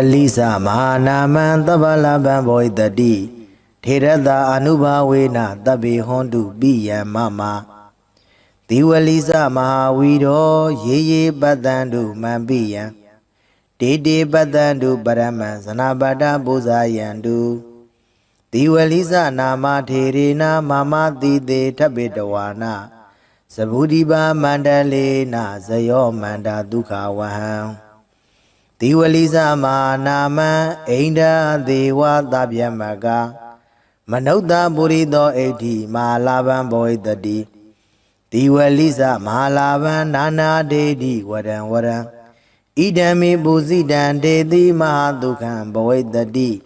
Lisa Mahanaman Tabalaban Boy the D Terada Anubawena Tabi Hondu Biya Mama Lisa Mahawido Ye Badandu Mambiya Dede Badandu Baraman Sanabada Bozayandu Lisa Nama Terina Mama Dide Tabidawana Sabudiba Mandalena Zayo Manda Duka Waham Lisa Manama Ainda Dewa Dabyamaga Manauda Burido 80 Malaban Boy the D Lisa Malaban Nana Dedi Wadan Idami Buzidan Dedi Mahadukan Boy the D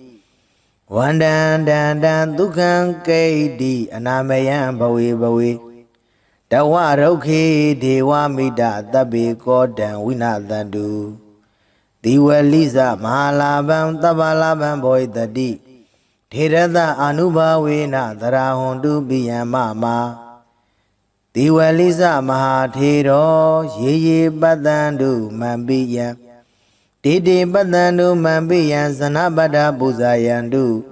Wandan Dan Dukan Kadi Anamayan Bowie Dawaroke Dewa Mida Dabi Godan Winadandu Lisa Mahalaban Tabalaban Boy the D Terada Anubawena Darahondu Biyamama Lisa Mahatero Ye Badandu Mambiya Dede Badandu Mambiya Sanabada Buzayandu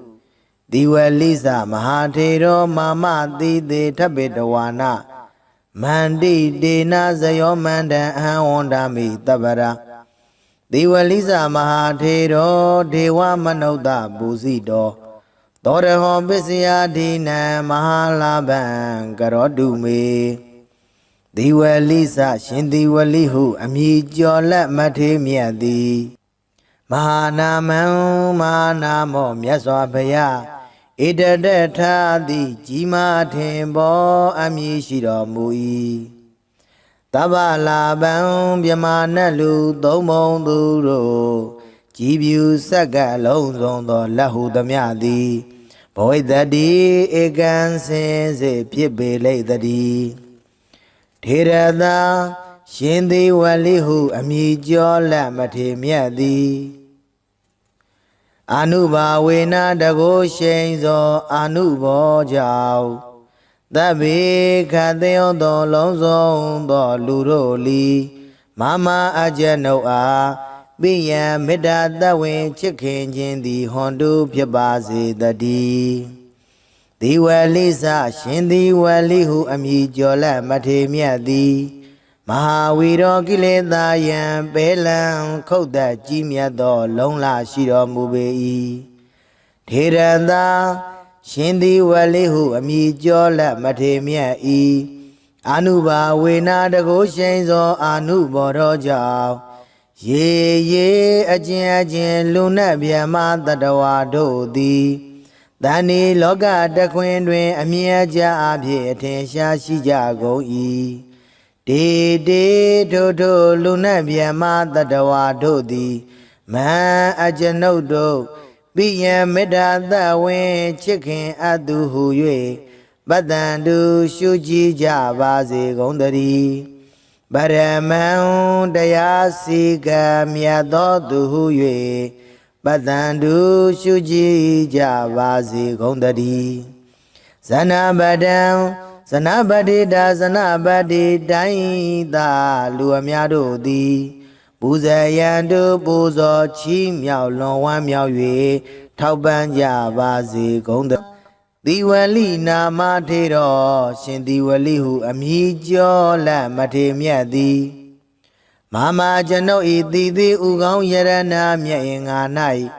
Lisa Mahatero Mama Dide Tabidawana Mandi Dena Zayo Manda Ahondami Tabara Lisa Mahatero Dewa Manoda Buzido Doreho Bisia Dina Mahalaban Garodume Lisa Shindi Walihu Amijola Mate Miadi Mahanamo Myaswapaya Ida Deta Jima Tembo Amishiro Mui Tabalaban Biamanalu Domon Duro Jibu Saga Lonzon the Lahu Damiadi Boy the D Egan says a Pibe lay the D Tirada Shindi Walihu Amijola Mate Miadi Anuba Wena Dago Shenzo Anubo Jau Dabi Kadeo do Lonzo do Luroli Mama Ajanoa Biya Mida Dawe Chicken Jindi Hondu Piabazi the D Lisa Shindi Walihu Amijola Mate Miadi Mahawiro Gileda Yam Belan Koda Jimia do Longla Shiro Mubei Tiranda Shindi Walihu Amijola Matemia Anuba Wena the Goshenzo Anubo Roja Ye Ajin Luna Biama Dadawa Dodi Dani Loga the Queen Amia Ja Abye Tensha Shijago De Dodo Luna Biama Dadawa Dodi Ma Ajanodo Biya Meda the way chicken adu huye Badandu Shuji Javazi Gondari Baraman Dayasiga Miado huye Badandu Shuji Javazi Gondari Sanabadi da Sanabadi Daida Luamiado di Buzayandu Buzo Chi Miao Long Wan Miao Yue Tauban Javazi Gonda Diwali Nama Tero Shindi Walihu Amijo La Mate Miadi Mama Jano Idi Ugong Yarana Miainga Nai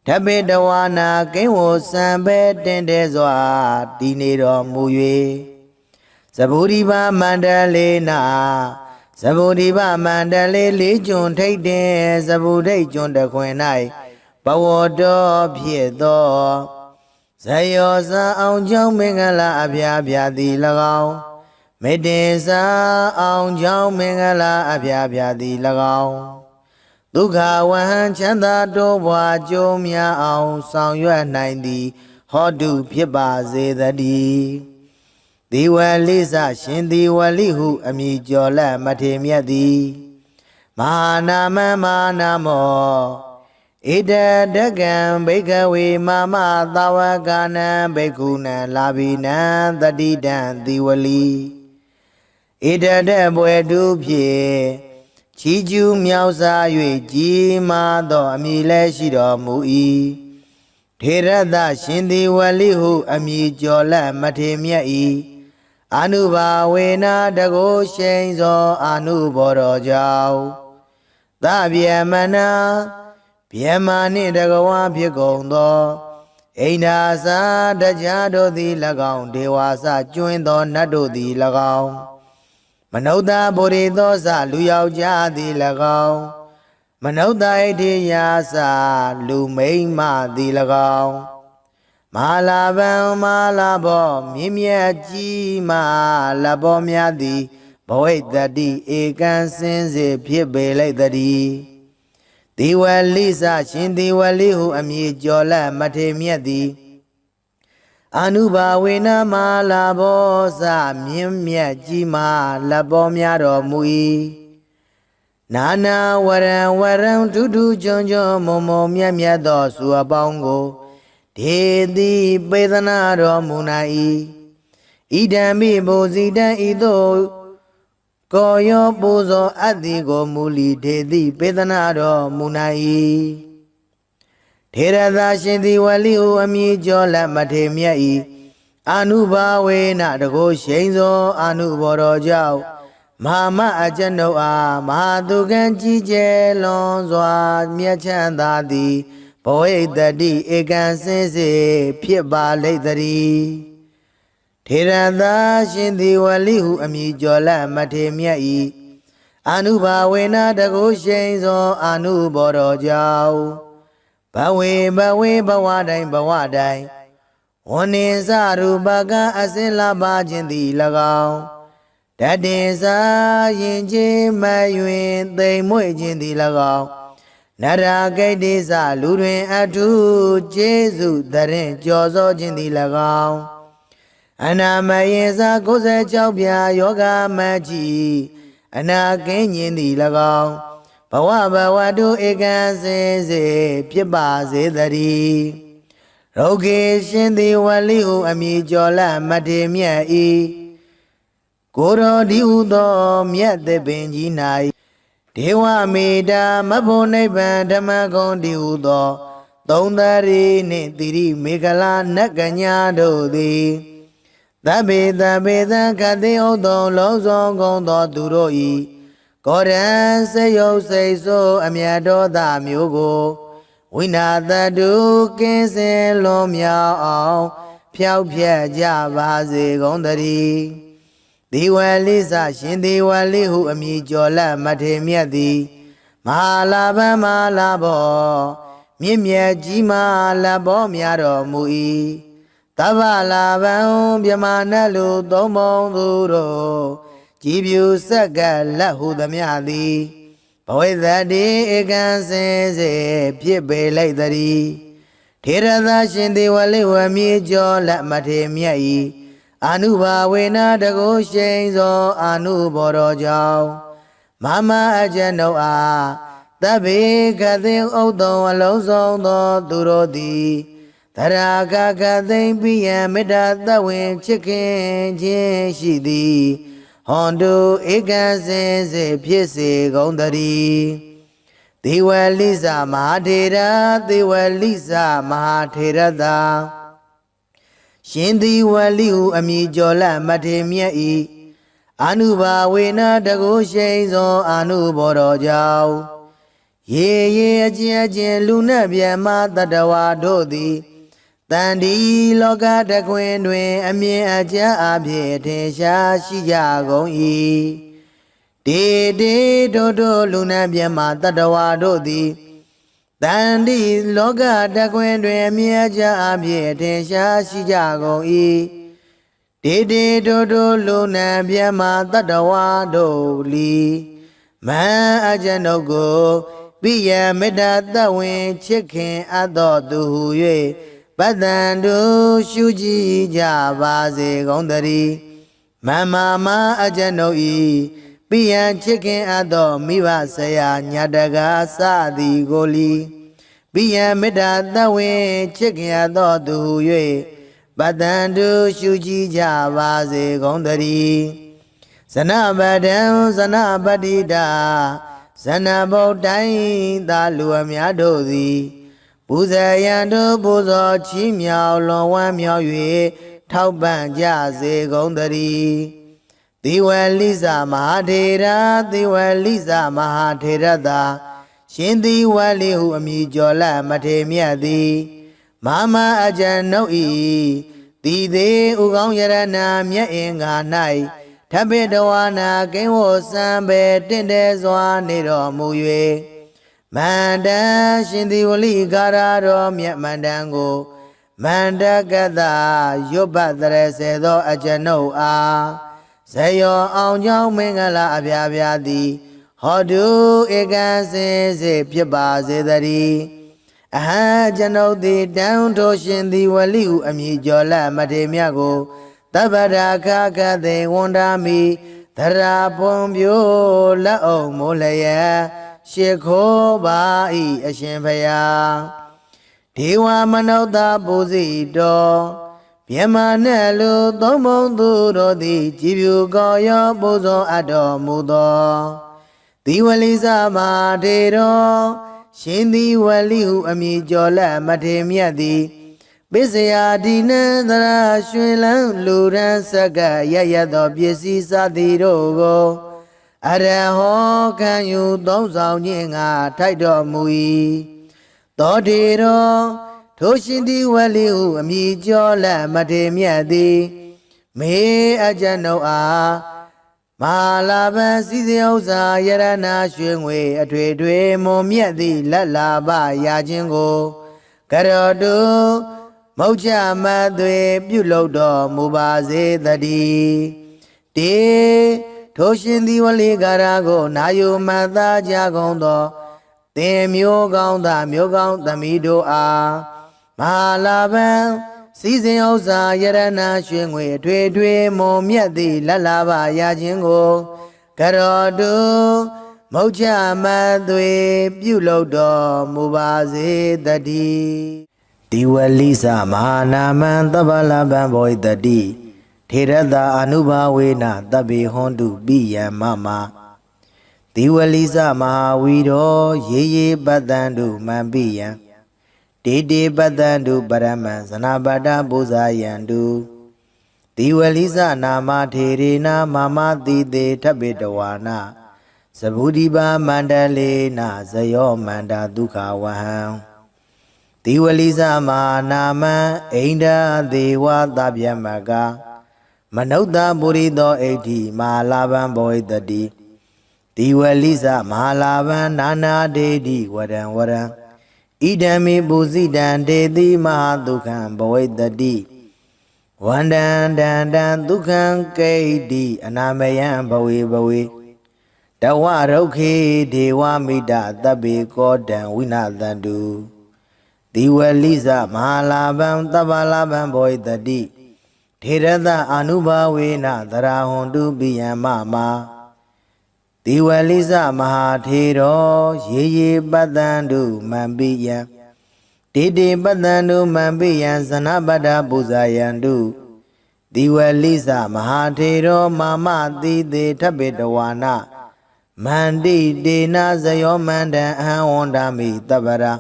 Tabedawana Kenwo Sambe Dendezwa Dinero Muye Saburiba Mandalena Sabudiba Mandale Legion take de Sabude John the Quenai Bawodo Piedo Sayosa on John Mingala Abia di Lagao Medesa on John Mingala Abia di Lagao Duka Wan Chanda Dowa Jomia on Sound Yua 90 Hodu Piba Zedadi Lisa Shindi Walihu Amijola Mate Miadi Manama Manamo Ida Dagan Bekawi Mama Dawagana Bekuna Labina Dadidan Diwali Ida Debwe Dupye ချီကျူးမြောက်စား၍ကြီးမားသောအမည်လည်းရှိတော်မူ၏ထေရသရှင်သည်ဝလိဟုအမည်ကျော်လက်မထေမြတ်၏အာနုဘာဝေနတကိုရှိန်သောအာနုဘော်တော်ကြောင့်သဗျမနာဗျမာနှင့်တကဝါဖြစ်ကုန်သောအိန္ဒာစာတရားတို့သည်၎င်းဒေဝါစကျွင်းသောနတ်တို့သည်၎င်းမနုဿဗုရိသောစလူယောက်ျားသည်၎င်းမနုဿဣတိယာစလူမိန်းမသည်၎င်းမဟာလာဗံမဟာလာဘောမြင့်မြတ်ကြီးမဟာလဘောများသည်ဘဝိတ္တိဧကံစင်စေဖြစ်ပေလိုက်တည်းဒီဝလိစရှင်ဒီဝလိဟုအမည်ကျော်လက်မထေမြတ်သည်အာနုဘာဝေနမဟာလာဘောစမြင့်မြတ်ကြီးမဟာလဘောများတော်မူ၏နာနာဝရံဝရံထူးထူးချွန်ချွန်မုံမုံမြတ်မြတ်သောစုအပေါင်းကိုဒေတိပေသနာတော်မူနိုင်၏ဣဒံမိဘုဇိတံဤသို့ကောယောပူဇော်အပ်သည်ကိုမူလီဒေတိပေသနာတော်မူနိုင်၏ထေရသာရှင်သည်ဝလိဟုအမည်ကျော်လက်မထေမြတ်၏အာနုဘာဝေနတကိုရှိန်သောအာနုဘော်တော်ကြောင့်မဟာမအကျွန်ုပ်အားမဟာသူကံကြီးကျယ်လွန်စွာမြတ်ချမ်းသာသည်ဘဝိတ္တိဧကံစင်စေဖြစ်ပါလိမ့်တည်းထေရသာရှင်သည်ဝလိဟုအမည်ကျော်လက်မထေမြတ်၏အာနုဘာဝေနတကိုရှိန်သောအာနုဘော်တော်ကြောင့်ဘဝေဘဝတိုင်းဝန္နေစရူပကအစင်လာပါခြင်းသည်၎င်းတတေစာရင်ချင်းမယွင်သိမ်မွေ့ခြင်းသည်၎င်းနရာဂိတ်တိစလူတွင်အထုကျေးဇူးတရင်ကြော်စောခြင်းသည်၎င်းအနာမယေစာ96ပြာယောဂမကြီးအနာကင်းခြင်းသည်၎င်းဘဝတုဧကံစင်စေဖြစ်ပါစေတည်းရောဂေရှင်သည်ဝလိဟုအမည်ကျော်လက်မထေမြတ်၏ကိုရောဒီဟုသောမြတ်သပင်ကြီး၌ဒေဝမေတ္တာမဖို့နိဗ္ဗာန်ဓမ္မဂုံဒီဟုသောသုံးသရီနှင့်တိရိမေခလာနတ်ကညာတို့သည်သဗ္ဗေသခတိဥသောလုံးစုံကုန်သောသူတို့၏ကောရံစေယုတ်စိတ်ဆိုးအမြတ်တော်သားမျိုးကိုဝိနာတတုကင်းစင်လွန်မြောက်အောင်ဖြောက်ဖြက်ကြပါစေကုန်တည်းဒီဝလိစရှင်ဒီဝလိဟုအမည်ကျော်လက်မထေမြတ်သည်မဟာလာဗံမဟာလာဘောမြင့်မြတ်ကြီးမဟာလဘောများတော်မူ၏တဗ္ဗလာဗံမြမနတ်လူသုံးပုံသူတို့ကြည်ပြူဆက်ကလက်ဟုသမျှသည်ဘဝိတ္တိဧကံစင်စေဖြစ်ပေလိုက်တည်းထေရသာရှင်ဒီဝလိဝမည်ကျော်လက်မထေမြတ်၏အာနုဘာဝေနတကိုရှိန်သောအာနုဘော်တော်ကြောင့်မမအကျွန်ုပ်အားသဗ္ဗေကသိဥဒ္ဒံအလုံးစုံသောသူတို့သည်သရာကသိမ့်ပိယံမေတ္တာသဝင်ချစ်ခင်ခြင်းရှိသည်ဟွန်တုဧကံစင်စေဖြစ်စေကုန်တည်းဒေဝလိစမဟာထေရဒေဝလိစမဟာထေရသာရှင်ဒီဝလိဟုအမည်ကျော်လက်မထေမြတ်၏အာနုဘာဝေနတကိုရှိန်သောအာနုဘော်တော်ကြောင့်ရေအကျဉ်လူနှင့်ဗျမတတဝါတို့သည်တန်ဒီလောကတခွင်တွင်အမြင်အကျအဖြစ်ထင်ရှားရှိကြကုန်၏တေတို့လူနှင့်ဗျမတတဝါတို့သည်တန်ဒီလောကတခွင်တွင်အမြင်အကျအဖြစ်ထင်ရှားရှိကြကုန်၏တေတို့လူနှင့်ဗျမတတဝါတို့လီမန်အကျွန်ုပ်ကိုပိယမေတ္တာသဝင်ချစ်ခင်အပ်သောသူဟု၍ပတ္တန်တို့ရှုကြည်ကြပါစေကုန်တည်းမမအကျွန်ုပ်၏ပိယံချစ်ခင်အပ်သောမိဘဆရာညာတကားစသည်ကိုလီပိယံမေတ္တာသဝင်ချစ်ခင်အပ်သောသူဟု၍ပတ္တန်တို့ရှုကြည်ကြပါစေကုန်တည်းဇနပတံဇနပတိတာ ဇဏဗုဒ္ဓိုင်းသာလူအများတို့သည်ပူဇေယံတို့ပူဇော်ချီးမြှောက်လွန်ဝမ်းမြောက်၍ထောက်ပံ့ကြစေကုန်သတည်းသီဝလိစမဟာထေရသီဝလိစမဟာထေရသာရှင်သီဝလိဟုအမည်ကျော်လမထေမြတ်သည်မာမအကျဉ်နှုတ်ဤတည်သေးဥကောင်းယရနာမြတ်အင်္ဂါ၌ထပ်ပိတဝါနာကိဝစံပေတင့်တယ်စွာနေတော်မူ၍မန္တရှင်သီဝလိဂါရတော်မြတ်မန္တန်ကိုမန္တကတရွတ်ပတ်တရစေသောအကျဉ်နှုတ်အားဇယောအောင်ကြောင်းမင်္ဂလာအပြာပြာသည်ဟောတုဧကံစင်စေဖြစ်ပါစေတည်းအဟံကျွန်ုပ်သည်တန်ထိုးရှင်သီဝလိဟုအမည်ကျော်လမထေမြတ်ကိုတပ္ပရာခခသေဝန္ဒာမိသရာပွန်ပြိုးလက်အောင်မိုးလျက်ရှ िख ိုးပါ၏အရှင်ဖျားဒေဝမနုဿပူဇိတော်မြမနဲ့လူသုံးဘုံသူတို့သည်ကြည်ဖြူကောရောပူဇော်အပ်တော်မူသောသီဝလိစမဟာထေတော်ရှင်သီဝလိဟုအမည်ကျော်လက်မထေမြတ်သည်ပစ္စယဒီနံသရရွှင်လန်းလူရန်စက္ကရရသောပစ္စည်းစသည်တို့ကိုအရဟောခံယူသုံးဆောင်ခြင်းငါထိုက်တော်မူ၏သောထေတော်ထိုရှင်သီဝလိဟုအမည်ကျော်လက်မထေမြတ်သည်မေအကျဉ်ုပ်အားမဟာလာဘံစီစဉ်ဥစ္စာယရနာရွှေငွေအထွေထွေမွန်မြတ်သည့်လက်လာပရာခြင်းကိုကရောတုမုတ်ချမသွေပြုလုပ်တော်မူပါစေတည်းတေထိုရှင်သီဝလိဂါရကိုနာယုမတ်သားကြကုန်သောသင်မျိုးကောင်းသားမျိုးကောင်းသမီးတို့အားမဟာလာဘံစီစဉ်ဥစ္စာယရနာရွှေငွေအထွေထွေမွန်မြတ်သည့်လက်လာပါရခြင်းကိုကရောတုမုတ်ချမသွေပြုလုပ်တော်မူပါစေတည်းဒီဝလိစမဟာနာမံသဗ္ဗလဗံဘောဣတတိထေရတအနုဘာဝေနတဗ္ဗေဟွန်တုပိယံမမဒီဝလိစမဟာဝီရောရေရေပတ္တံတုမံပိယံတေတေပတ္တံတုပရမံဇနပတ္တပူဇာယံတုဒီဝလိစနာမထေရေနမမတိတေထပိတဝါနာသဗုဒိပါမန္တလေနဇယောမန္တာဒုက္ခဝဟံဒီဝလိစမဟာနာမံအိန္ဒာဒေဝသဗျမကမနုဿပုရိသောဣဋ္ဌိမဟာလာဘံဘောဣတတိဒီဝလိစမဟာလာဘံနာနာဒေတိဝရံဝရံဣဒံမေပုဇိတံတေတိမဟာဒုက္ခံဘဝိတတိဝန္တံတံတံဒုက္ခံကိဋ္တိအနာမယံဘဝေဘဝေတဝရုက္ခေဒေဝမိတသဗ္ဗေကောတံဝိနာသန္တုဒီဝလိစမဟာလာဘံသဗ္ဗလာဘံဘောဣတတိထေရတအနုဘာဝေနသရာဟွန်တုပိယံမမဒီဝလိစမဟာထေရောရေရေပတ္တံတုမံပိယံတေတေပတ္တံတုမံပိယံဇနပတ္တပူဇာယံတုဒီဝလိစမဟာထေရောမာမတိတေထပိတဝါနာမန္တိတေနဇယောမန္တံအဟံဝန္ဒာမိတပ္ပရာ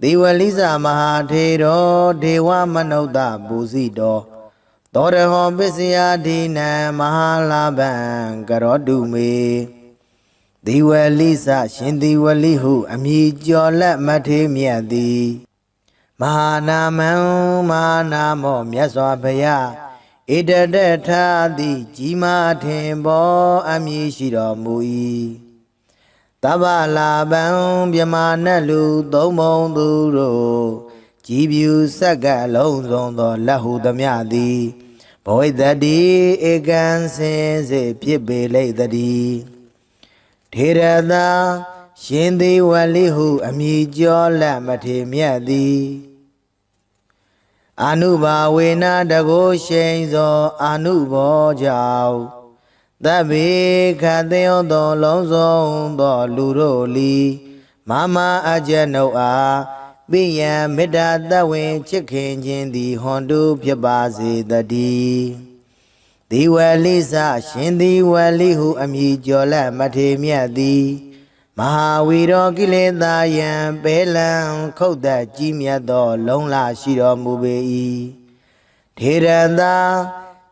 ဒီဝလိစမဟာထေရောဒေဝမနုဿပူဇိတောသောရဟောပစ္စယဒီနံမဟာလာဘံကရောတုမေဒီဝလိစရှင်ဒီဝလိဟုအမည်ကျော်လက်မထေမြတ်သည်မဟာနာမံမဟာနာမောမြတ်စွာဘုရားဣတတထာတိကြီးမားထင်ပေါ်အမည်ရှိတော်မူ၏တဗ္ဗလာဘံမြမနတ်လူသုံးဘုံသူတို့ကြည်ဖြူစက္ကလုံးစုံသောလက်ဟုသမျှသည်ဘောဣတတိဧကံစင်စေဖြစ်ပေလိမ့်တည်းထေရသာရှင်သီဝလိဟုအမည်ကျော်လက်မထေမြတ်သည်အနုဘာဝေနတကိုရှိန်သောအနုဘောကြောင့်သဗ္ဗေခတေယောသောလုံးစုံသောလူတို့လီမမအကျဉ်ုပ်အားပိယံမေတ္တာတဝင်ချစ်ခင်ခြင်းသည်ဟွန်တုဖြစ်ပါစေတည်းဒီဝလိစရှင်ဒီဝလိဟုအမည်ကျော်လက်မထေမြတ်သည် ဟာဝီရောကိလေသာယံပဲလံခုတ်သက်ကြီးမြတ်သောလုံလရှိတော်မူပေ၏ထေရသာ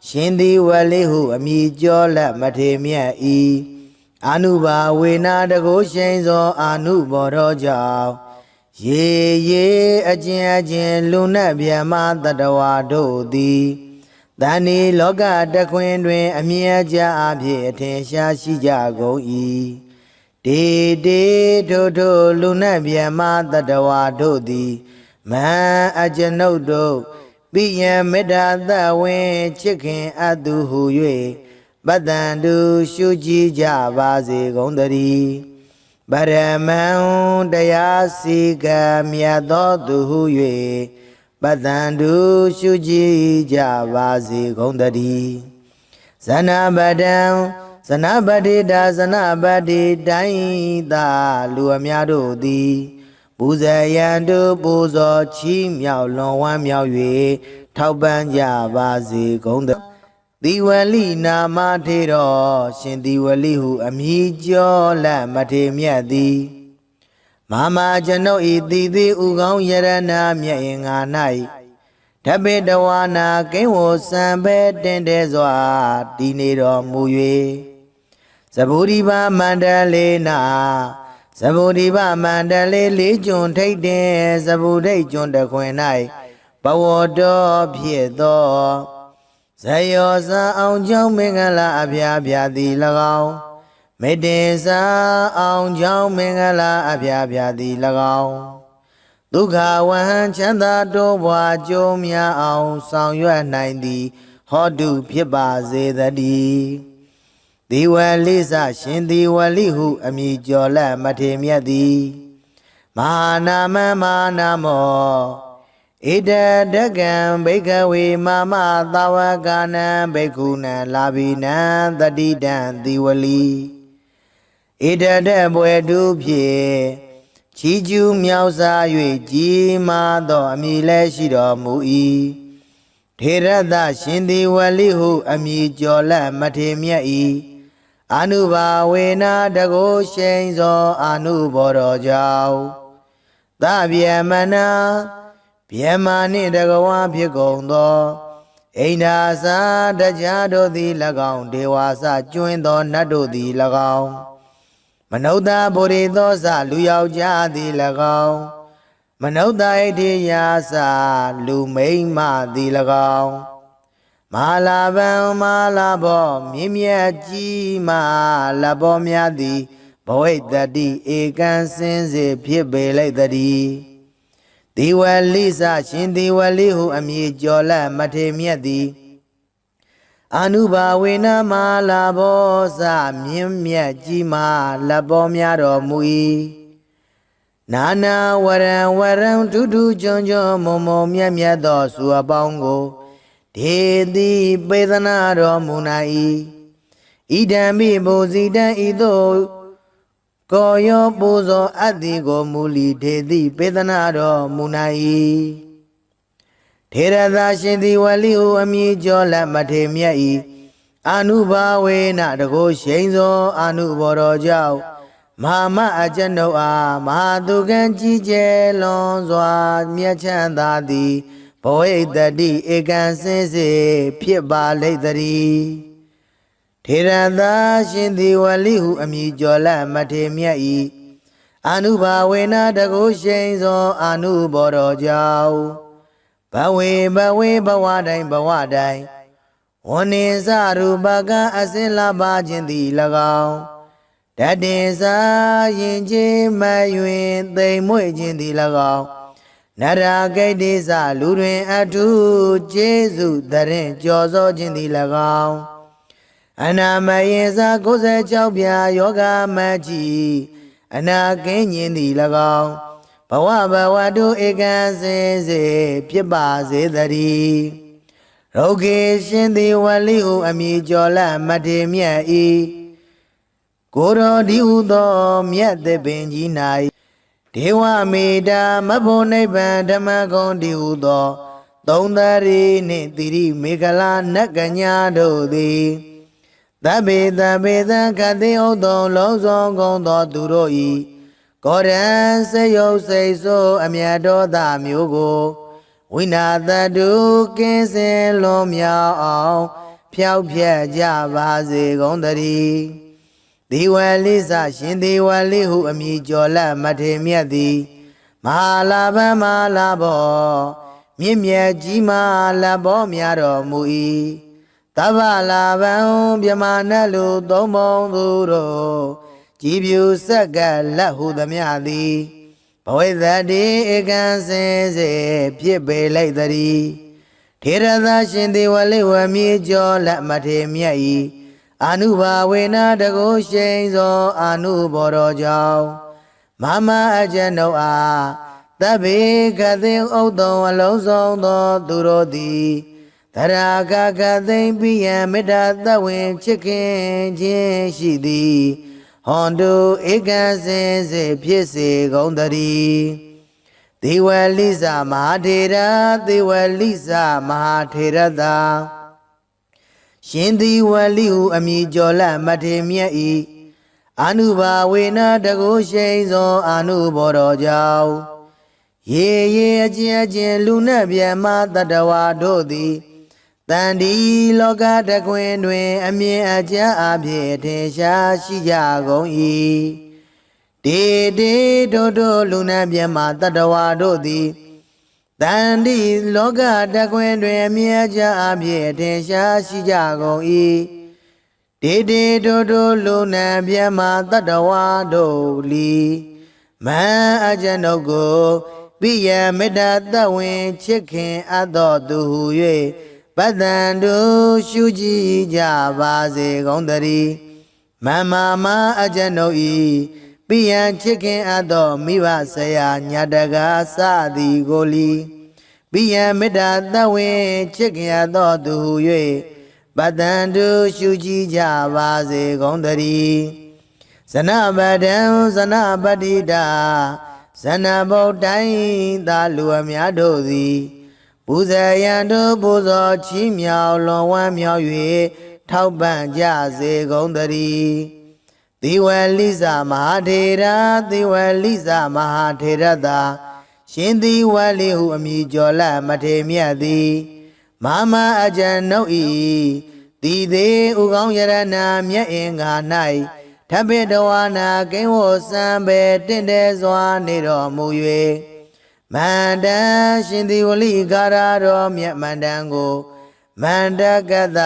ရှင်သည်ဝလိဟုအမိကျော်လက်မထေမြတ်၏အာနုဘာဝေနာတကုရှိန်သောအာနုဘော်တော်ကြောင့်ရေအကျဉ်လူနတ်ဗျမတတဝါတို့သည်တဏီလောကတခွင်တွင်အမြဲကြအဖြစ်အထင်ရှားရှိကြကုန်၏တေထိုလူနတ်ဗျမတတဝါတို့သည်မဟံအကျွန်ုပ်တို့ပိယံမေတ္တာသဝင်းချစ်ခင်အပ်သူဟု၍ပတ္တံတုရှုကြည်ကြပါစေကုန်သတည်းပရမံတရားစီကံမြတ်သောသူဟု၍ပတ္တံတုရှုကြည်ကြပါစေကုန်သတည်းဇနပတံဇနပတိတာဇနပတိတိုင်းသာလူအများတို့သည်ပူဇေယံတုပူဇော်ချီးမြှောက်လွန်ဝမ်းမြောက်၍ထောက်ပံ့ကြပါစေကုန်သသီဝလိနာမထေတော်ရှင်သီဝလိဟုအမည်ကျော်လက်မထေမြတ်သည်မာမကျွန်ုပ်ဤသီသီဥကောင်းယရဏမြတ်င်္ဂါ၌ဓပေတဝါနာကိဝောစံပဲတင်တဲစွာတည်နေတော်မူ၍ဇဗုဒိဗမန္တလေးနာဇဗုဒိဗမန္တလေးလေးကျွန်းထိတ်တင်ဇဗုဒိတ်ကျွန်းတခွင်၌ဘဝတော်ဖြစ်သောဇယောဇာအောင်ကြောင့်မင်္ဂလာအဖျားဖျားသည်၎င်းမေတ္တေစာအောင်ကြောင့်မင်္ဂလာအဖျားဖျားသည်၎င်းဒုက္ခဝဟံချမ်းသာတိုးပွားကြိုးများအောင်ဆောင်ရွက်နိုင်သည်ဟောတုဖြစ်ပါစေတည်းသီဝလိစရှင်သီဝလိဟုအမည်ကျော်လက်မထေမြတ်သည်မဟာနာမမဟာနာမောဣဒဒကံဘိကဝေမမသာဝကနံဘိက္ခုနံလာဘိနံတတိတံသီဝလိဣဒဒဘွယ်တုဖြင့်ချီးကျူးမြောက်စား၍ကြီးမားသောအမည်လည်းရှိတော်မူ၏ထေရသရှင်သီဝလိဟုအမည်ကျော်လက်မထေမြတ်၏အာနုဘာဝေနာတကုရှိန်သောအာနုဘော်တော်ကြောင့်သဗျမနာဗျမာနှင့်တကဝါဖြစ်ကုန်သောအိန္ဒာစာတရားတို့သည်၎င်းဒေဝါစကျွင်းသောနတ်တို့သည်၎င်းမနုဿဗုရိသောစလူယောက်ျားသည်၎င်းမနုဿဣတိယာစလူမိန်းမသည်၎င်းမဟာလာဗံမဟာလာဘောမြင့်မြတ်ကြီးမဟာလဘောများသည်ဘဝိတ္တိဧကံစင်စေဖြစ်ပေလိုက်တည်းသီဝလိစရှင်သီဝလိဟုအမည်ကျော်လက်မထေမြတ်သည်အာနုဘာဝေနမဟာလာဘောစမြင့်မြတ်ကြီးမဟာလဘောများတော်မူ၏နာနာဝရံထူးထူးချွန်ချွန်မုံမုံမြတ်မြတ်သောစုအပေါင်းကိုဒေတိပေသနာတော်မူနာ၏ဣဒံမိဘူဇိတံဤသို့ကိုယောပူဇော်အပ်သည်ကိုမူလီဒေတိပေသနာတော်မူနာ၏ထေရသာရှင်သီဝလိဟုအမည်ကျော်လက်မထေမြတ်၏အာနုဘာဝေနတကုရှိန်သောအာနုဘော်တော်ကြောင့်မဟာမအကျွန်ုပ်အားမဟာသူကံကြီးကျယ်လွန်စွာမြတ်ချမ်းသာသည်ဘဝိတ္တိဧကံစင်စေဖြစ်ပါလိမ့်တည်းထေရသာရှင်သီဝလိဟုအမည်ကျော်လက်မထေမြတ်၏အာနုဘာဝေနတကုရှိန်သောအာနုဘော်တော်ကြောင့်ဘဝေဘဝတိုင်းဝဏ္ဏင်္စရူပကအစင်လာပါခြင်းသည်၎င်းတတင်စာရင်ချင်းမယွင်သိမ်မွေ့ခြင်းသည်၎င်းနရဂိတ္တိစလူတွင်အထုကျေးဇူးတရင်ကြော်စောခြင်းသည်၎င်းအနာမယင်စာ96ပြာယောဂမကြီးအနာကင်းခြင်းသည်၎င်းဘဝတုဧကံစင်စေဖြစ်ပါစေတည်းရောဂေရှင်သီဝလိဟုအမည်ကျော်လက်မထေမြတ်၏ကိုရောဒီဟုသောမြတ်သစ်ပင်ကြီး၌ဒေဝမေတ္တာမဖို့နိဗ္ဗာန်ဓမ္မဂုံဒီဟုသောသုံးသရီနှင့်သီရိမေခလာနတ်ကညာတို့သည် သဗ္ဗေသဗ္ဗေသံခတိဥတုံလုံးစုံကုန်သောသူတို့ဤကောရံစေယုတ်စိတ်ဆိုးအမြတ်တော်သားမျိုးကိုဝိနာတတုကင်းစင်လွန်မြောက်အောင်ဖြောက်ဖြက်ကြပါစေကုန်သတည်းဒီဝလိစရှင်ဒီဝလိဟုအမည်ကျော်လက်မထေမြတ်သည်မဟာလာဘမဟာလာဘောမြင့်မြတ်ကြီးမာလဘောများတော်မူ၏တဗ္ဗလာဘံမြမနတ်လူသုံးပုံသူတို့ကြည်ပြူဆက်ကလက်ဟုသမျှသည်ဘဝိသတိဧကံစင်စေဖြစ်ပေလိုက်သတည်းထေရသရှင်ဒီဝလိဝမြေကျော်လက်မထေမြတ်၏အာနုဘာဝေနတကုရှိန်သောအာနုဘောတော်ကြောင့်မမအကျဉ်ုပ်အားသဗ္ဗေကသိဥတ္တုံအလုံးစုံသောသူတို့သည်သရာကကသိမ့်ပိယံမေတ္တာသဝေချစ်ခင်ခြင်းရှိသည်ဟွန်တုဧကံစင်စေဖြစ်စေကုန်သတည်းဒေဝလိစမဟာထေရဒေဝလိစမဟာထေရသာရှင်ဒီဝလိဟုအမည်ကျော်လက်မထေမြတ်၏အာနုဘာဝေနတကုရှိန်သောအာနုဘောတော်ကြောင့်ရေရေအကျဉ်အကျဉ်လူနှင့်မြတ်မတတဝါတို့သည်တန်ဒီလောကတကွင်တွင်အမြင်အကျဉ်အဖြစ်ထင်ရှားရှိကြကုန်၏တေတေတို့လူနှင့်မြတ်မတတဝါတို့သည်တန်ဒီလောကတကွင်တွင်အမြင်အကျဉ်အဖြစ်ထင်ရှားရှိကြကုန်၏တေတေတို့လူနှင့်မြတ်မတတဝါတို့လီမန်အကျဉ်ုပ်ကိုပိယမေတ္တာသဝင်ချစ်ခင်အပ်တော်သူဟု၍ပတ္တန်တို့ရှုကြည်ကြပါစေကုန်သတည်းမမမအကျဉ်ုပ်ဤပိယံချစ်ခင်အပ်တော်မိဘဆရာညာတကားစသည်ကိုလီပိယံမေတ္တာသဝင်ချစ်ခင်အပ်တော်သူဟု၍ပတ္တန်တို့ရှုကြည်ကြပါစေကုန်သတည်းဇနပဒံဇနပတိတာဇနဗုဒ္ဓိုင်းသာလူအများတို့သည်ပူဇေယံတို့ပူဇော်ချီးမြှောက်လွန်ဝမ်းမြောက်၍ထောက်ပံ့ကြစေကုန်သတည်းသေဝလိစမဟာထေရသေဝလိစမဟာထေရသာရှင်သေဝလိဟုအမည်ကျော်လက်မထေမြတ်သည်မမအကျဉ်ုပ်၏တိသေးဥကောင်းယရဏမြတ်အင်္ဂါ၌ထပိတဝါနာကိဝစံပေတင့်တယ်စွာနေတော်မူ၍မန္တန်ရှင်သေဝလိကာရတော်မြတ်မန္တန်ကိုမန္တကတ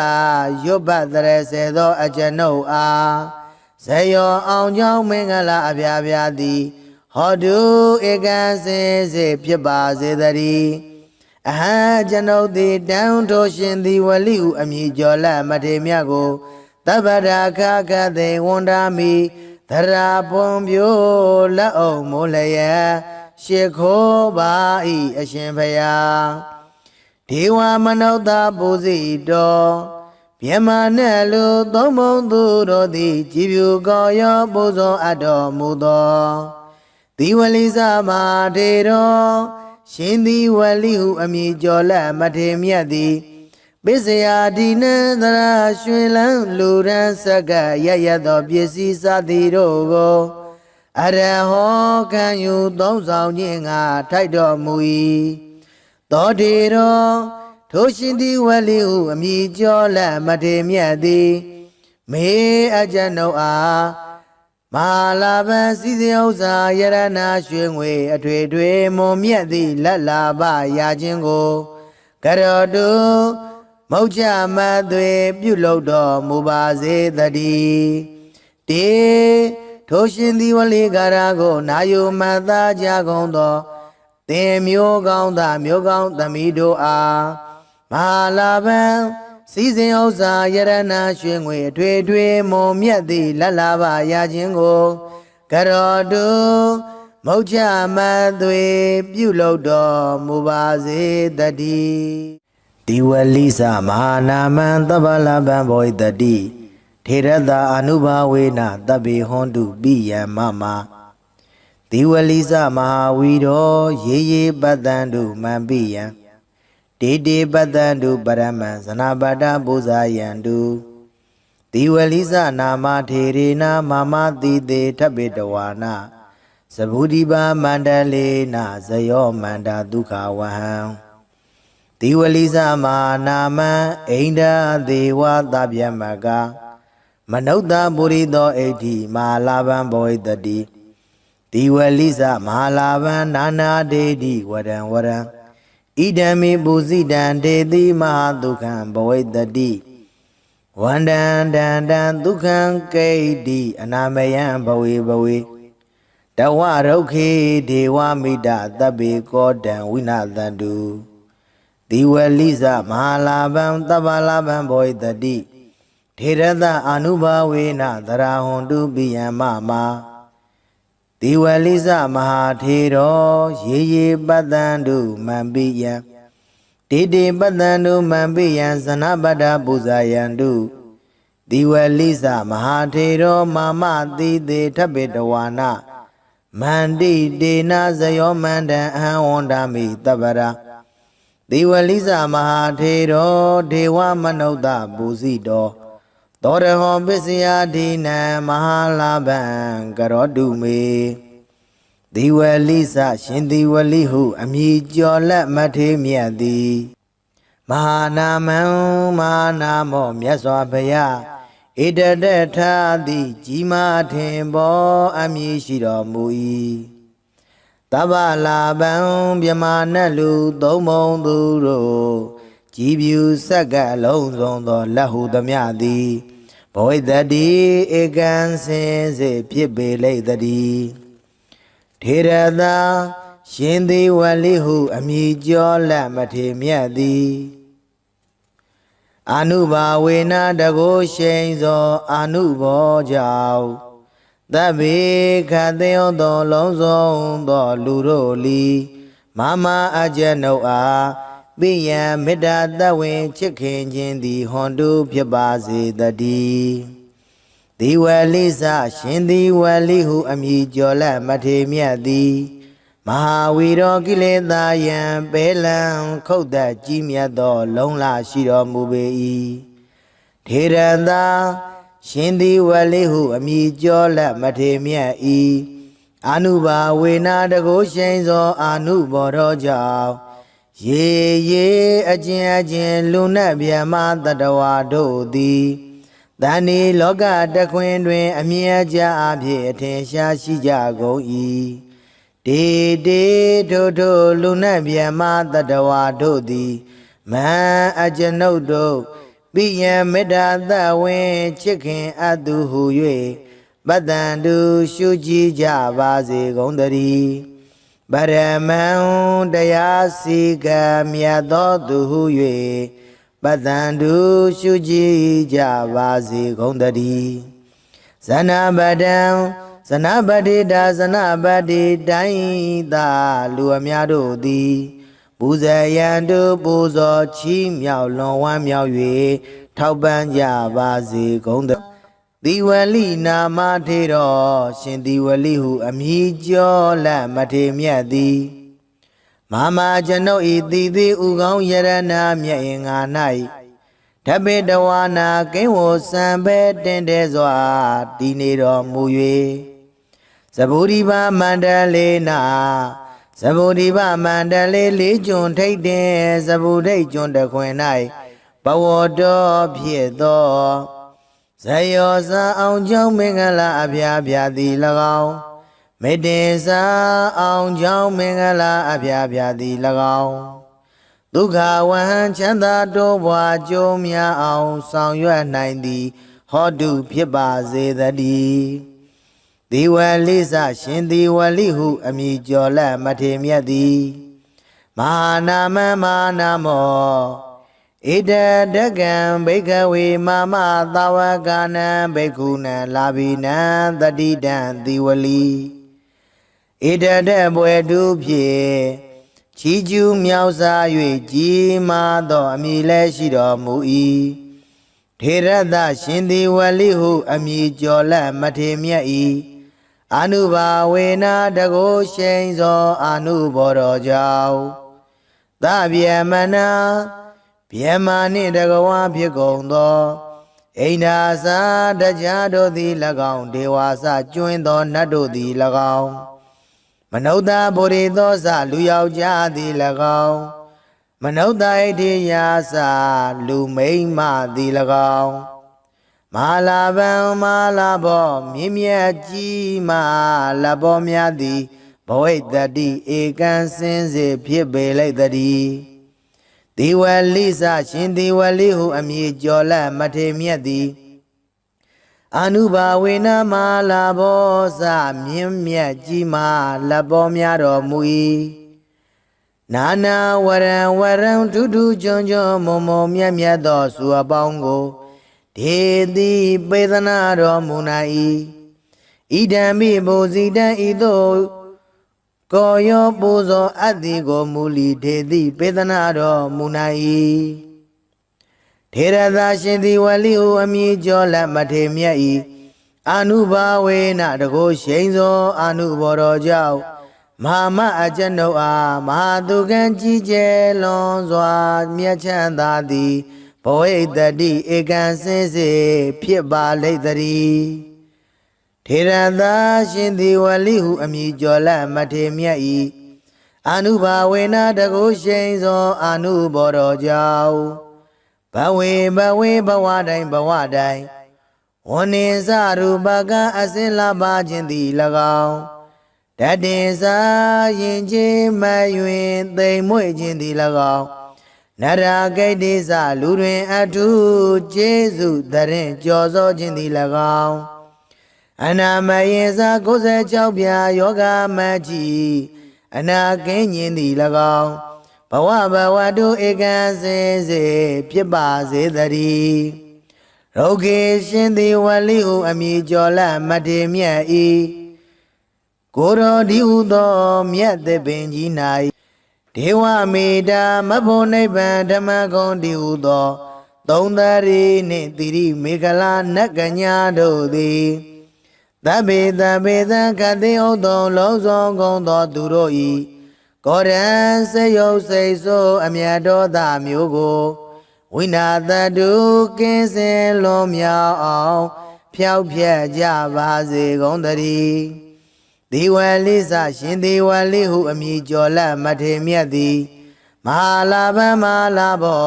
ရွတ်ပတ်တရစေသောအကျဉ်ုပ်အားဇယောအောင်ကြောင့်မင်္ဂလာအပြာပြာသည်ဟောတုဧကံစင်စေဖြစ်ပါစေတည်းအဟံကျွန်ုပ်သည်တန်ထိုရှင်သေဝလိဟုအမည်ကျော်လက်မထေမြတ်ကိုသဗ္ဗရာခကသေဝန္ဒာမိသရာပွန်ပြိုလက်အောင်မိုးလျက်ရှ िख ိုးပါ၏အရှင်ဖယားဒေဝမနုဿပူဇိတော်မြမနဲ့လူသုံးပုံသူတို့သည်ကြည်ဖြူကောရောပူဇော်အပ်တော်မူသောဒီဝလိစမထေတော်ရှင်ဒီဝလိဟုအမည်ကျော်လက်မထေမြတ်သည်ပိစယာဒီနံသရာရွှင်လန်းလူရန်ဆက်ကရရသောပစ္စည်းစသည်တို့ကိုအရဟောခံယူသုံးဆောင်ခြင်းငါထိုက်တော်မူ၏သောတေတော်ထိုရှင်သည်ဝလိဟုအမည်ကျော်လက်မထေမြတ်သည်မေအကျဉ်ုပ်အားမဟာလာဘံစည်းစိမ်ဥစ္စာယရနာရွှေငွေအထွေထွေမွန်မြတ်သည့်လက်လာပရာခြင်းကိုကရောတုမௌချမသွေပြုလုပ်တော်မူပါစေတည်းတေထိုရှင်သည်ဝလိကာရကိုနာယုမသာကြကုန်သောသင်မျိုးကောင်းသားမျိုးကောင်းသမီးတို့အားမဟာလာဘံစည်းစိမ်ဥစ္စာယရနာရွှေငွေအထွေထွေမွန်မြတ်သည့်လက်လာပရာခြင်းကိုကရောတုမௌချမသွေပြုလုပ်တော်မူပါစေတည်းဒီဝလိစမဟာနာမံသဗ္ဗလဗံဘောဣတတိထေရတာအနုဘာဝေနတဗ္ဗေဟွန်တုပိယံမမဒီဝလိစမဟာဝီရောရေရေပတ္တံတုမံပိယံတေတေပတ္တံတုပရမံဇနာပတ္တပူဇာယံတု တိဝလိစနာမထေရေနာမမတိတေထပိတဝါနာသဗုဒိပါမန္တလေနာဇယောမန္တာဒုက္ခဝဟံတိဝလိစမာနာမံအိန္ဒာဒေဝသဗျမကမနုဿပုရိသောဣဋ္ဌိမဟာလာဘံဘောဣတတိတိဝလိစမဟာလာဘံနာနာဒေတိဝရံဝရံဣဒံမိပုစိတံဒေတိမဟာဒုက္ခံဘောဣတတိဝန္တံတံတံဒုက္ခံကိဋ္တိအနာမယံဘဝေဘဝေတဝရုခေဒေဝမိတသဗ္ဗေကောတံဝိနာသန္တုတိဝလိစမဟာလာဘံသဗ္ဗလာဘံဘောဣတတိထေရသအာနုဘာဝေနသရဟွန်တုပိယံမမာတိဝလိစမဟာထေရောရေရေပတ္တန္တုမံပိယံတေတေပတ္တန္တုမံပိယံဇနပတ္တပူဇာယံတုတိဝလိစမဟာထေရောမာမတိတေထပိတဝါနာမန္တိတေနဇယောမန္တံအဟံဝန္ဒာမိတပ္ပရာတိဝလိစမဟာထေရောဒေဝမနုဿပူဇိတောသောရဟောပစ္စယဒိနံမဟာလာဘံကရောတုမေတိဝလိစရှင်တိဝလိဟုအမည်ကျော်လက်မထေမြတ်သည်မဟာနာမံမဟာနာမောမြတ်စွာဘုရားဣတတထာတိကြီးမားထင်ပေါ်အမည်ရှိတော်မူ၏တဗ္ဗလာဘံမြမနတ်လူသုံးမုံသူတို့ကြည်ဖြူဆက်ကပ်လုံးစုံသောလက်ဟုသမျှသည်ဘောဣတတိဧကံစင်စေဖြစ်ပေလိမ့်တည်းထေရသာရှင်သေဝလိဟုအမည်ကျော်လက်မထေမြတ်သည်အာနုဘာဝေနတကိုရှိန်သောအာနုဘောကြောင့်သဗ္ဗေခသေယောသောလုံးစုံသောလူတို့လီမမအကျနုအားပိယံမေတ္တာတဝင်ချစ်ခင်ခြင်းသည်ဟွန်တုဖြစ်ပါစေတည်းဒီဝလိစရှင်ဒီဝလိဟုအမည်ကျော်လက်မထေမြတ်သည်မဟာဝီရောကိလေသာယံပေလံခုတ်သက်ကြီးမြတ်သောလုံးလရှိတော်မူပေ၏ထေရသာရှင်ဒီဝလိဟုအမည်ကျော်လက်မထေမြတ်၏အာနုဘာဝေနာတကိုရှိန်သောအာနုဘောတော်ကြောင့်ရေရေအကျဉ်အကျဉ်လူနတ်ဗျမတတဝါတို့သည်တဏီလောကတခွင်တွင်အမြဲကြအဖြစ်အထင်ရှားရှိကြကုန်၏တေတေထိုထိုလူနတ်ဗျမတတဝါတို့သည်မဟံအကျွန်ုပ်တို့ပိယံမေတ္တာသဝင်ချစ်ခင်အပ်သူဟု၍ပတ္တန္တုရှုကြည်ကြပါစေကုန်သတည်းပရမံတရားစီကံမြတ်သောသူဟု၍ပတ္တန္တုရှုကြည်ကြပါစေကုန်သတည်းဇနပတံဇနပတိတာဇနပတိတိုင်းသာလူအများတို့သည်ပူဇေယံတုပူဇော်ချီးမြှောက်လွန်ဝမ်းမြောက်၍ထောက်ပံ့ကြပါစေကုန်သတည်းတိဝလိနာမထေရောရှင်တိဝလိဟုအမည်ကျော်လက်မထေမြတ်သည်မမကျွန်ုပ်ဤတိတိဥကောင်းယရဏမြတ်င်္ဂါ၌ဓပိတဝါနာကိဝစံပဲတင်တဲစွာတည်နေတော်မူ၍သဗုဒိဗမန္တလေးနာသဗုဒိဗမန္တလေးလေးကျွန်းထိတ်တင်သဗုဒိတ်ကျွန်းတခွင်၌ဘဝတော်ဖြစ်သောဇယောဇာအောင်ကြောင့်မင်္ဂလာအဖျားဖျားသည်၎င်းမေတ္တေစာအောင်ကြောင့်မင်္ဂလာအဖျားဖျားသည်၎င်းဒုက္ခဝဟံချမ်းသာတိုးပွားကြိုးများအောင်ဆောင်ရွက်နိုင်သည်ဟောတုဖြစ်ပါစေတည်းဒီဝလိစရှင်ဒီဝလိဟုအမည်ကျော်လက်မထေမြတ်သည်မဟာနာမမဟာနာမောဣဒတကံဘိကဝေမမသာဝကနံဘိက္ခုနံလာဘိနံတတိတံတိဝလိဣဒတဘွယ်တုဖြင့်ချီးကျူးမြောက်စား၍ကြီးမားသောအမည်လည်းရှိတော်မူ၏ထေရသရှင်တိဝလိဟုအမည်ကျော်လက်မထေမြတ်၏အာနုဘာဝေနာတကိုရှိန်သောအာနုဘောတော်ကြောင့်သဗ္ဗယမနာဗျမနှင့်တကဝါဖြစ်ကုန်သော အိန္ဒာစာတရားတို့သည်၎င်းဒေဝါစကျွင်းသောနတ်တို့သည်၎င်းမနုဿဗုရိသောစလူယောက်ျားသည်၎င်းမနုဿဣတိယာစလူမိန်းမသည်၎င်းမဟာလာဗံမဟာလာဘောမြင့်မြတ်ကြီးမဟာလဘောများသည်ဘဝိတ္တိဧကံစင်စေဖြစ်ပေလိုက်တည်းဒီဝလိစရှင်ဒီဝလိဟုအမည်ကျော်လက်မထေမြတ်သည်အနုဘာဝေနမဟာလာဘောစမြင့်မြတ်ကြီးမဟာလဘောများတော်မူ၏နာနာဝရံဝရံထူးထူးချွန်ချွန်မုံမုံမြတ်မြတ်သောစုအပေါင်းကိုဒေတိပေသနာတော်မူနာ၏ဣဒံမိဘူဇိတံဤသို့ကိုယောပူဇော်အပ်သည်ကိုမူလီဒေတိပေသနာတော်မူနာ၏ထေရသာရှင်သည်ဝလိဟုအမည်ကျော်လက်မထေမြတ်၏အနုဘာဝေနတကိုရှိန်သောအနုဘော်တော်ကြောင့်မဟာမအကျွန်ုပ်အားမဟာသူကံကြီးကျယ်လွန်စွာမြတ်ချမ်းသာသည်ဘဝိတ္တိဧကံစင်စေဖြစ်ပါလိမ့်တည်းထေရသာရှင်သည်ဝလိဟုအမည်ကျော်လက်မထေမြတ်၏အနုဘာဝေနတကိုရှိန်သောအနုဘော်တော်ကြောင့်ဘဝေဘဝတိုင်းဝဏ္ဏင်္စရူပကအစင်လာပါခြင်းသည်၎င်းတတင်စာရင်ချင်းမယွင်သိမ်မွေ့ခြင်းသည်၎င်းနရဂိတ္တိစလူတွင်အထုကျေးဇူးတရင်ကြော်စောခြင်းသည်၎င်းအနာမယေစ96ပြာယောဂမကြီးအနာကင်းခြင်းသည်၎င်းဘဝတုဧကံစင်စေဖြစ်ပါစေတည်းရောဂေရှင်သည်ဝလိဟုအမည်ကျော်လက်မထေမြတ်၏ကိုရောဒီဟုသောမြတ်သပင်ကြီး၌ဒေဝမေတာမဖို့နိဗ္ဗာန်ဓမ္မဂုံဒီဟုသောသုံးသရီနှင့်တိရိမေခလာနတ်ကညာတို့သည်သဗ္ဗေသခတိဥသောလုံးစုံကုန်သောသူတို့၏ကောရံစေယုတ်စိတ်ဆိုးအမြတ်တော်သားမျိုးကိုဝိနာတတုကင်းစင်လွန်မြောက်အောင်ဖျောက်ဖျက်ကြပါစေကုန်သတည်းဒီဝလိစရှင်ဒီဝလိဟုအမည်ကျော်လက်မထေမြတ်သည်မဟာလာဗံမဟာလာဘော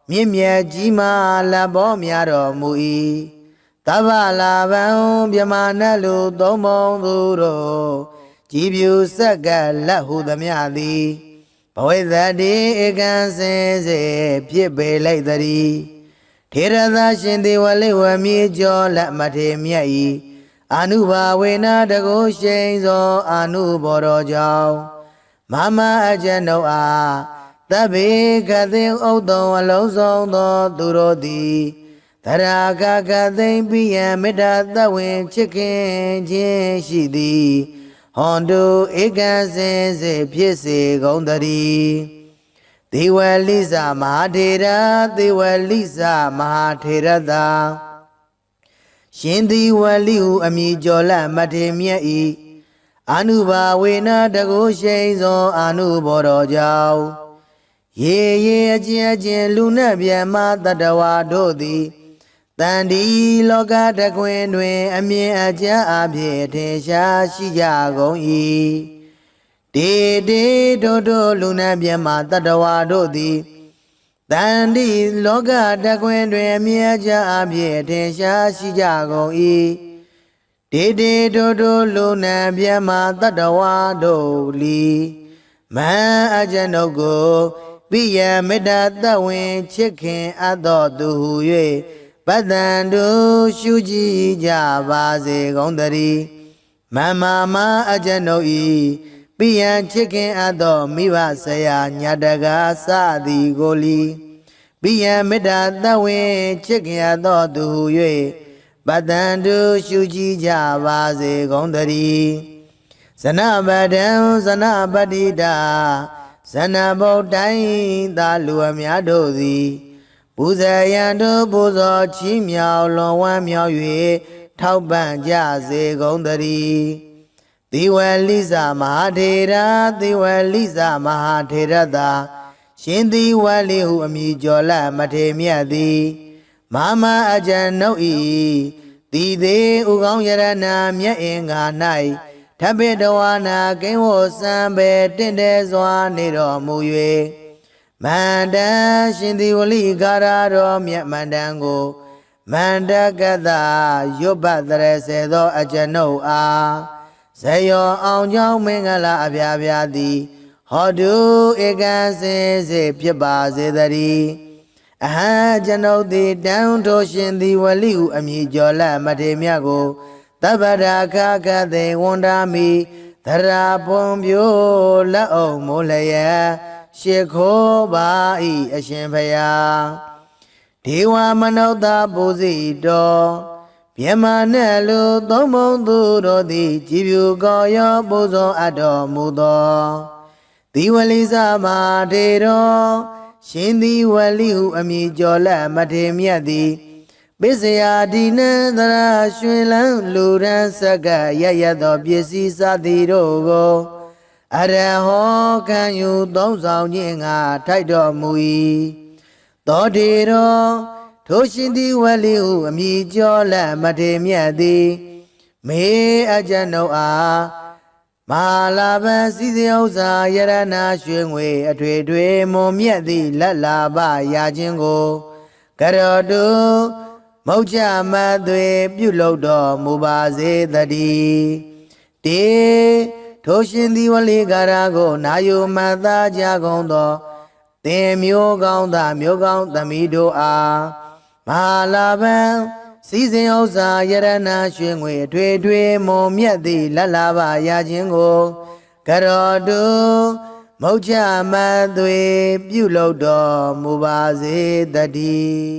မြင့်မြတ်ကြီးမဟာလဘောများတော်မူ၏သဗ္ဗလာဗံမြမနတ်လူသုံးပုံသူတို့ကြည်ဖြူဆက်ကလက်ဟုသမျှသည်ဘဝိတ္တိဧကံစင်စေဖြစ်ပေလိုက်တည်းထေရသာရှင်သည်ဝလိဝမည်ကျော်လက်မထေမြတ်၏အနုဘာဝေနတကိုရှိန်သောအနုဘော်တော်ကြောင့်မမအကျွန်ုပ်အားသဗ္ဗေကသိဥဒ္ဒံအလုံးစုံသောသူတို့သည်သရာကသိမ့်ပိယံမေတ္တာသဝင်ချစ်ခင်ခြင်းရှိသည်ဟွန်တုဧကံစင်စေဖြစ်စေကုန်တည်းဒေဝလိစမဟာထေရဒေဝလိစမဟာထေရသာရှင်ဒီဝလိဟုအမည်ကျော်လက်မထေမြတ်၏အနုဘာဝေနတကိုရှိန်သောအနုဘော်တော်ကြောင့်ရေအချင်းလူနှင့်မြတ်မတတဝါတို့သည်တန်ဒီလောကတခွင်တွင်အမြင်အကျဉ်းအဖြစ်ထင်ရှားရှိကြကုန်၏တေတို့လူနှင့်မြတ်မတတဝါတို့သည်တန်ဒီလောကတခွင်တွင်အမြင်အကျဉ်းအဖြစ်ထင်ရှားရှိကြကုန်၏တေတို့လူနှင့်မြတ်မတတဝါတို့လီမန်အကျွန်ုပ်ကိုပိယမေတ္တာသဝင်ချစ်ခင်အပ်သောသူဟု၍ပတ္တန်တို့ရှုကြည်ကြပါစေကုန်တည်းမမအကျွန်ုပ်၏ပိယံချစ်ခင်အပ်သောမိဘဆရာညတကာစသည်ကိုလီပိယံမေတ္တာသဝင်ချစ်ခင်အပ်သောသူဟု၍ပတ္တန်တို့ရှုကြည်ကြပါစေကုန်တည်းဇနပဒံဇနပတိတာဇနဗုဒ္ဓိုင်းသာလူအများတို့သည်ပူဇေယံတို့ပူဇော်ချီးမြှောက်လွန်ဝမ်းမြောက်၍ထောက်ပံ့ကြစေကုန်တည်းသေဝလိစမဟာထေရသေဝလိစမဟာထေရသာရှင်သေဝလိဟုအမည်ကျော်လက်မထေမြတ်သည်မ မာမအကြံနှုတ်ဤတည်သေးဥကောင်းယရနာမြတ်အင်္ဂါ၌ထပ်ပိတဝါနာကိန်းဝစံပဲတင့်တယ်စွာနေတော်မူ၍မန္တန်ရှင်သည်ဝလိဂါရတော်မြတ်မန္တန်ကိုမန္တကတရွတ်ပတ်တရစေသောအကျွန်ုပ်အားဇယောအောင်ကြောင်းမင်္ဂလာအပြာပြာသည်ဟောတုဧကံစင်စေဖြစ်ပါစေတည်းအဟံကျွန်ုပ်သည်တန်ထိုရှင်သည်ဝလိဟုအမည်ကျော်လက်မထေမြတ်ကိုတပ္ပရာခခသိဝန္ဒာမိသရာပွန်ပြိုးလက်အောင်မိုးလျက်ရှ िख ိုးပါ၏အရှင်ဘုရားဒေဝမနုဿပူဇိတော်မြမနဲ့လူသုံးဘုံသူတို့သည်ကြည်ဖြူကောရောပူဇော်အပ်တော်မူသောဒီဝလိစမာထေတော်ရှင်သည်ဝလိဟုအမည်ကျော်လက်မထေမြတ်သည်ပစ္စယဒီနံသရရွှင်လန်းလူရန်စက္ကရရသောပစ္စည်းစသည်တို့ကိုအရဟောခံယူသုံးဆောင်ခြင်းငါထိုက်တော်မူ၏သောတေတော်ထိုရှင်သည်ဝလိဟုအမည်ကျော်လက်မထေမြတ်သည်မေအကျွန်ုပ်အားမဟာလာဘစီစဉ်ဥစ္စာယရနာရွှေငွေအထွေထွေမွန်မြတ်သည့်လက်လာပရာခြင်းကိုကရောတုမုတ်ချမသွေပြုလုပ်တော်မူပါစေတည်းတေထိုရှင်သည်ဝလိဂါရကိုနာယုမတ်သားကြကုန်သောသင်မျိုးကောင်းသားမျိုးကောင်းသမီးတို့အားမဟာလာဘံစီစဉ်ဥစ္စာယရနာရွှေငွေအထွေထွေမွန်မြတ်သည့်လက်လာပါရခြင်းကိုကရောတုမုတ်ချမသွေပြုလုပ်တော်မူပါစေတည်း